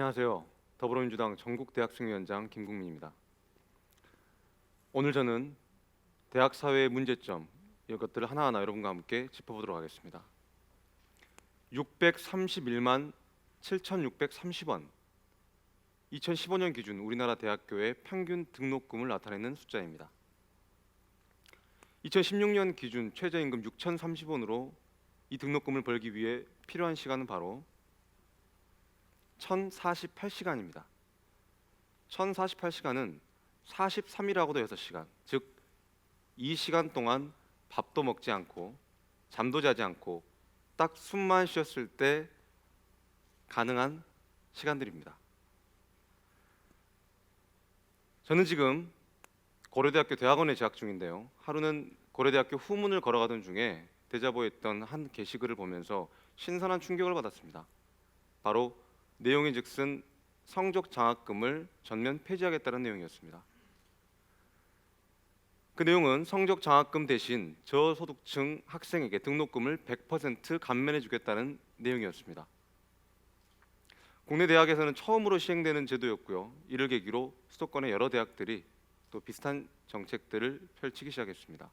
안녕하세요. 더불어민주당 전국대학생위원장 김국민입니다. 오늘 저는 대학 사회의 문제점 이것들을 하나하나 여러분과 함께 짚어보도록 하겠습니다. 631만 7,630원 2015년 기준 우리나라 대학교의 평균 등록금을 나타내는 숫자입니다. 2016년 기준 최저임금 6,030원으로 이 등록금을 벌기 위해 필요한 시간은 바로 1,048시간입니다. 1,048시간은 43일하고도 6시간, 즉 이 시간 동안 밥도 먹지 않고 잠도 자지 않고 딱 숨만 쉬었을 때 가능한 시간들입니다. 저는 지금 고려대학교 대학원에 재학 중인데요. 하루는 고려대학교 후문을 걸어가던 중에 대자보에 있던 한 게시글을 보면서 신선한 충격을 받았습니다. 바로 내용인즉슨 성적 장학금을 전면 폐지하겠다는 내용이었습니다. 그 내용은 성적 장학금 대신 저소득층 학생에게 등록금을 100% 감면해 주겠다는 내용이었습니다. 국내 대학에서는 처음으로 시행되는 제도였고요. 이를 계기로 수도권의 여러 대학들이 또 비슷한 정책들을 펼치기 시작했습니다.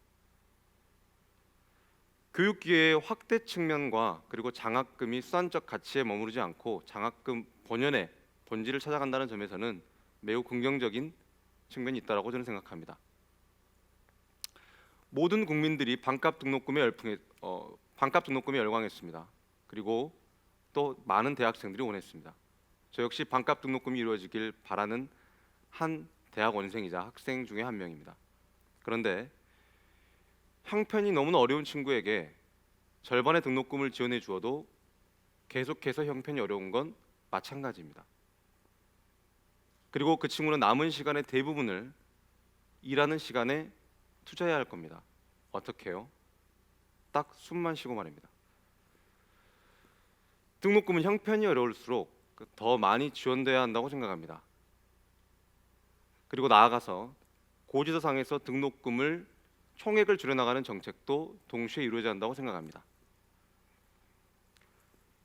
교육 기회의 확대 측면과 그리고 장학금이 수단적 가치에 머무르지 않고 장학금 본연의 본질을 찾아간다는 점에서는 매우 긍정적인 측면이 있다고 저는 생각합니다. 모든 국민들이 반값 등록금에 열광했습니다. 그리고 또 많은 대학생들이 원했습니다. 저 역시 반값 등록금이 이루어지길 바라는 한 대학원생이자 학생 중에 한 명입니다. 그런데 형편이 너무나 어려운 친구에게 절반의 등록금을 지원해 주어도 계속해서 형편이 어려운 건 마찬가지입니다. 그리고 그 친구는 남은 시간의 대부분을 일하는 시간에 투자해야 할 겁니다. 어떻게 해요? 딱 숨만 쉬고 말입니다. 등록금은 형편이 어려울수록 더 많이 지원돼야 한다고 생각합니다. 그리고 나아가서 고지서상에서 등록금을 총액을 줄여나가는 정책도 동시에 이루어져야 한다고 생각합니다.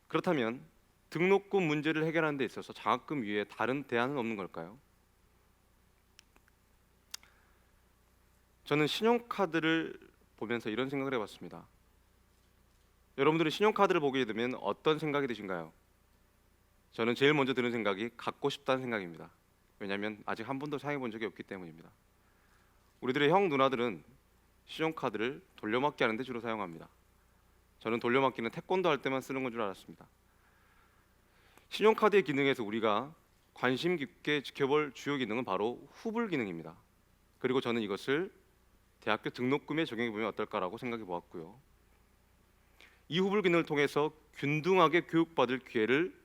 그렇다면 등록금 문제를 해결하는 데 있어서 장학금 위에 다른 대안은 없는 걸까요? 저는 신용카드를 보면서 이런 생각을 해봤습니다. 여러분들은 신용카드를 보게 되면 어떤 생각이 드신가요? 저는 제일 먼저 드는 생각이 갖고 싶다는 생각입니다. 왜냐하면 아직 한 번도 사용해 본 적이 없기 때문입니다. 우리들의 형 누나들은 신용카드를 돌려막기 하는 데 주로 사용합니다. 저는 돌려막기는 태권도 할 때만 쓰는 건 줄 알았습니다. 신용카드의 기능에서 우리가 관심 깊게 지켜볼 주요 기능은 바로 후불 기능입니다. 그리고 저는 이것을 대학교 등록금에 적용해 보면 어떨까라고 생각해 보았고요. 이 후불 기능을 통해서 균등하게 교육받을 기회를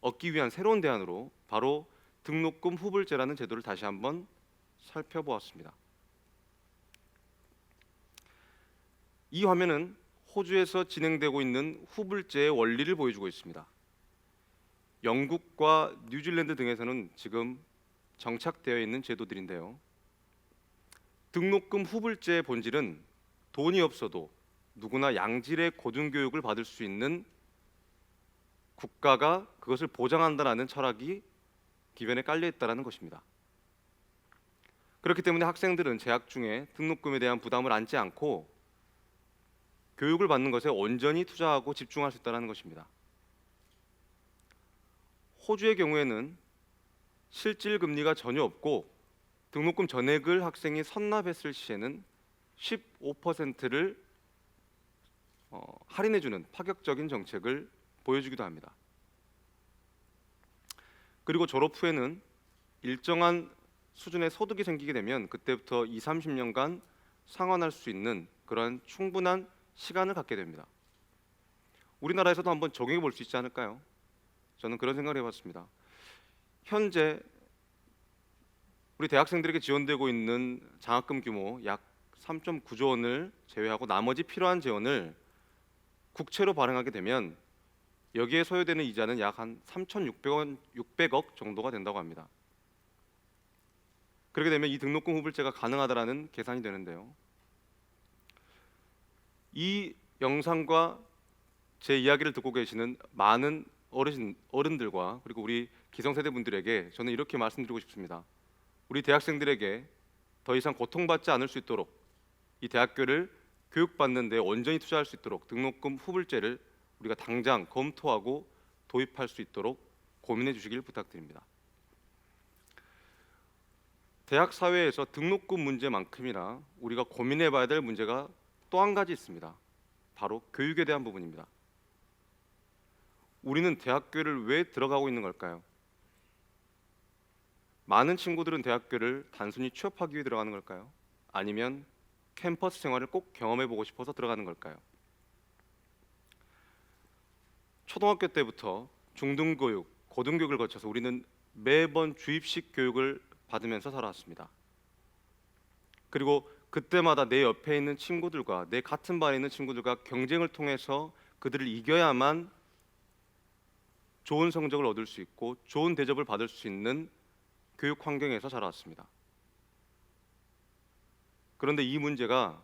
얻기 위한 새로운 대안으로 바로 등록금 후불제라는 제도를 다시 한번 살펴보았습니다. 이 화면은 호주에서 진행되고 있는 후불제의 원리를 보여주고 있습니다. 영국과 뉴질랜드 등에서는 지금 정착되어 있는 제도들인데요. 등록금 후불제의 본질은 돈이 없어도 누구나 양질의 고등교육을 받을 수 있는 국가가 그것을 보장한다는 철학이 기변에 깔려 있다는 것입니다. 그렇기 때문에 학생들은 재학 중에 등록금에 대한 부담을 안지 않고 교육을 받는 것에 온전히 투자하고 집중할 수 있다는 것입니다. 호주의 경우에는 실질 금리가 전혀 없고 등록금 전액을 학생이 선납했을 시에는 15%를 할인해주는 파격적인 정책을 보여주기도 합니다. 그리고 졸업 후에는 일정한 수준의 소득이 생기게 되면 그때부터 20-30년간 상환할 수 있는 그런 충분한 시간을 갖게 됩니다. 우리나라에서도 한번 적용해 볼 수 있지 않을까요? 저는 그런 생각을 해봤습니다. 현재 우리 대학생들에게 지원되고 있는 장학금 규모 약 3.9조 원을 제외하고 나머지 필요한 재원을 국채로 발행하게 되면 여기에 소요되는 이자는 약 한 3,600억 정도가 된다고 합니다. 그렇게 되면 이 등록금 후불제가 가능하다라는 계산이 되는데요. 이 영상과 제 이야기를 듣고 계시는 많은 어른들과 그리고 우리 기성세대 분들에게 저는 이렇게 말씀드리고 싶습니다. 우리 대학생들에게 더 이상 고통받지 않을 수 있도록 이 대학교를 교육받는 데 온전히 투자할 수 있도록 등록금 후불제를 우리가 당장 검토하고 도입할 수 있도록 고민해 주시길 부탁드립니다. 대학 사회에서 등록금 문제만큼이나 우리가 고민해 봐야 될 문제가 또 한 가지 있습니다. 바로 교육에 대한 부분입니다. 우리는 대학교를 왜 들어가고 있는 걸까요? 많은 친구들은 대학교를 단순히 취업하기 위해 들어가는 걸까요? 아니면 캠퍼스 생활을 꼭 경험해 보고 싶어서 들어가는 걸까요? 초등학교 때부터 중등교육, 고등교육을 거쳐서 우리는 매번 주입식 교육을 받으면서 살아왔습니다. 그리고 그때마다 내 옆에 있는 친구들과 내 같은 반에 있는 친구들과 경쟁을 통해서 그들을 이겨야만 좋은 성적을 얻을 수 있고 좋은 대접을 받을 수 있는 교육 환경에서 자라왔습니다. 그런데 이 문제가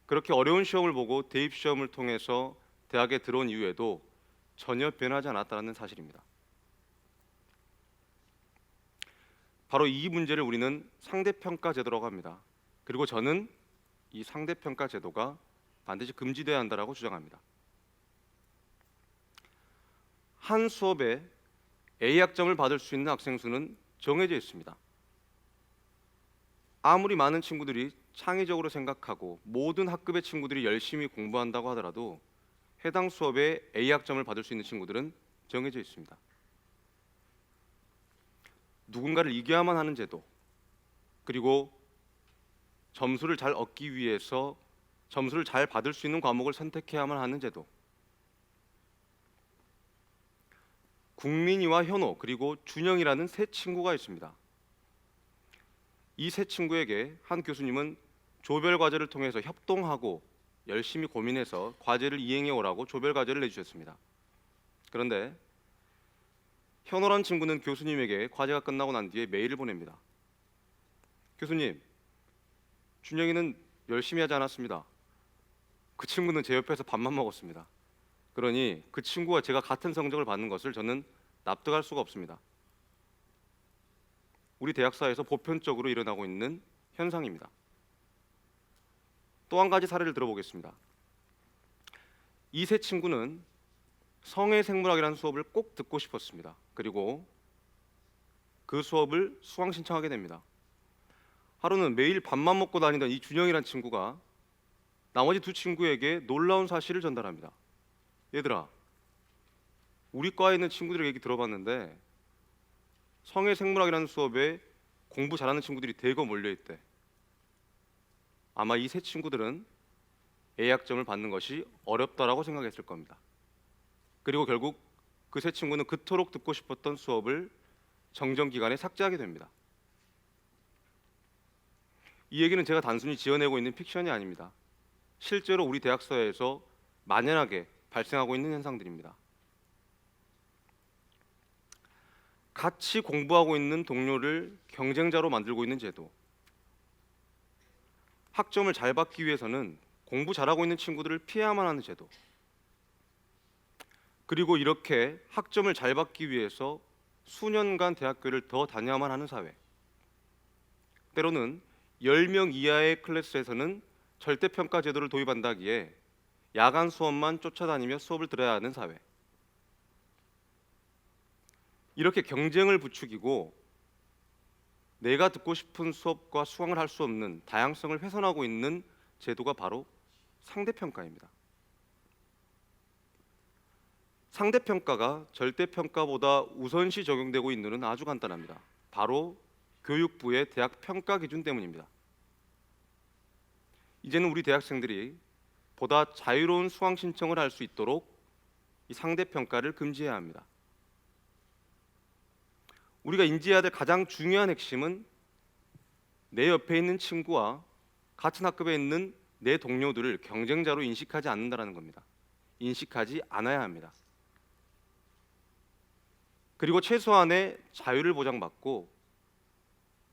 그렇게 어려운 시험을 보고 대입 시험을 통해서 대학에 들어온 이후에도 전혀 변하지 않았다는 사실입니다. 바로 이 문제를 우리는 상대평가 제도라고 합니다. 그리고 저는 이 상대평가 제도가 반드시 금지돼야 한다고 주장합니다. 한 수업에 A학점을 받을 수 있는 학생 수는 정해져 있습니다. 아무리 많은 친구들이 창의적으로 생각하고 모든 학급의 친구들이 열심히 공부한다고 하더라도 해당 수업에 A학점을 받을 수 있는 친구들은 정해져 있습니다. 누군가를 이겨야만 하는 제도, 그리고 점수를 잘 얻기 위해서 점수를 잘 받을 수 있는 과목을 선택해야만 하는 제도, 국민이와 현호 그리고 준영이라는 세 친구가 있습니다. 이 세 친구에게 한 교수님은 조별 과제를 통해서 협동하고 열심히 고민해서 과제를 이행해 오라고 조별 과제를 내주셨습니다. 그런데 현호란 친구는 교수님에게 과제가 끝나고 난 뒤에 메일을 보냅니다. 교수님, 준영이는 열심히 하지 않았습니다. 그 친구는 제 옆에서 밥만 먹었습니다. 그러니 그 친구와 제가 같은 성적을 받는 것을 저는 납득할 수가 없습니다. 우리 대학사에서 보편적으로 일어나고 있는 현상입니다. 또 한 가지 사례를 들어보겠습니다. 이 세 친구는 성해생물학이라는 수업을 꼭 듣고 싶었습니다. 그리고 그 수업을 수강 신청하게 됩니다. 하루는 매일 밥만 먹고 다니던 이 준영이라는 친구가 나머지 두 친구에게 놀라운 사실을 전달합니다. 얘들아, 우리 과에 있는 친구들의 얘기 들어봤는데 성해생물학이라는 수업에 공부 잘하는 친구들이 대거 몰려있대. 아마 이 세 친구들은 A학점을 받는 것이 어렵다라고 생각했을 겁니다. 그리고 결국 그 세 친구는 그토록 듣고 싶었던 수업을 정정기간에 삭제하게 됩니다. 이 얘기는 제가 단순히 지어내고 있는 픽션이 아닙니다. 실제로 우리 대학사회에서 만연하게 발생하고 있는 현상들입니다. 같이 공부하고 있는 동료를 경쟁자로 만들고 있는 제도, 학점을 잘 받기 위해서는 공부 잘하고 있는 친구들을 피해야만 하는 제도, 그리고 이렇게 학점을 잘 받기 위해서 수년간 대학교를 더 다녀야만 하는 사회, 때로는 10명 이하의 클래스에서는 절대평가 제도를 도입한다기에 야간 수업만 쫓아다니며 수업을 들어야 하는 사회, 이렇게 경쟁을 부추기고 내가 듣고 싶은 수업과 수강을 할 수 없는 다양성을 훼손하고 있는 제도가 바로 상대평가입니다. 상대평가가 절대평가보다 우선시 적용되고 있는 이유는 아주 간단합니다. 바로 교육부의 대학 평가 기준 때문입니다. 이제는 우리 대학생들이 보다 자유로운 수강 신청을 할 수 있도록 이 상대평가를 금지해야 합니다. 우리가 인지해야 될 가장 중요한 핵심은 내 옆에 있는 친구와 같은 학급에 있는 내 동료들을 경쟁자로 인식하지 않는다는 겁니다. 인식하지 않아야 합니다. 그리고 최소한의 자유를 보장받고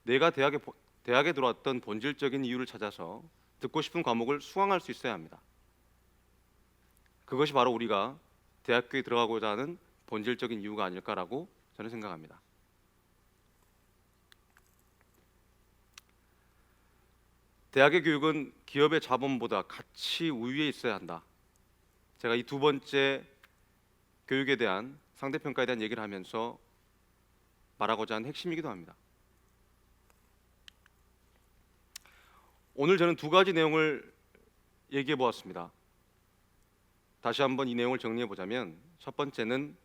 내가 대학에 들어왔던 본질적인 이유를 찾아서 듣고 싶은 과목을 수강할 수 있어야 합니다. 그것이 바로 우리가 대학교에 들어가고자 하는 본질적인 이유가 아닐까라고 저는 생각합니다. 대학의 교육은 기업의 자본보다 가치 우위에 있어야 한다. 제가 이 두 번째 교육에 대한 상대평가에 대한 얘기를 하면서 말하고자 하는 핵심이기도 합니다. 오늘 저는 두 가지 내용을 얘기해 보았습니다. 다시 한번 이 내용을 정리해 보자면, 첫 번째는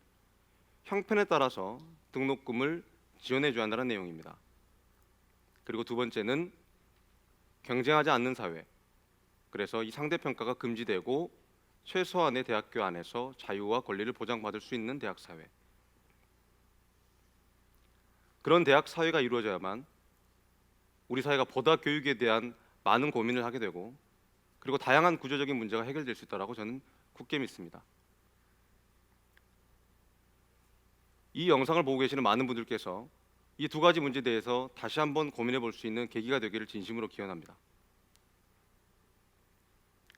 형편에 따라서 등록금을 지원해 줘야 한다는 내용입니다. 그리고 두 번째는 경쟁하지 않는 사회, 그래서 이 상대평가가 금지되고 최소한의 대학교 안에서 자유와 권리를 보장받을 수 있는 대학 사회, 그런 대학 사회가 이루어져야만 우리 사회가 보다 교육에 대한 많은 고민을 하게 되고, 그리고 다양한 구조적인 문제가 해결될 수 있다고 저는 굳게 믿습니다. 이 영상을 보고 계시는 많은 분들께서 이 두 가지 문제에 대해서 다시 한번 고민해 볼 수 있는 계기가 되기를 진심으로 기원합니다.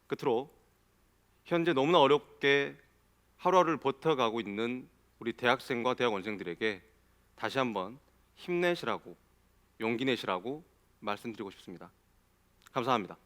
끝으로 현재 너무나 어렵게 하루하루를 버텨가고 있는 우리 대학생과 대학원생들에게 다시 한번 힘내시라고, 용기 내시라고 말씀드리고 싶습니다. 감사합니다.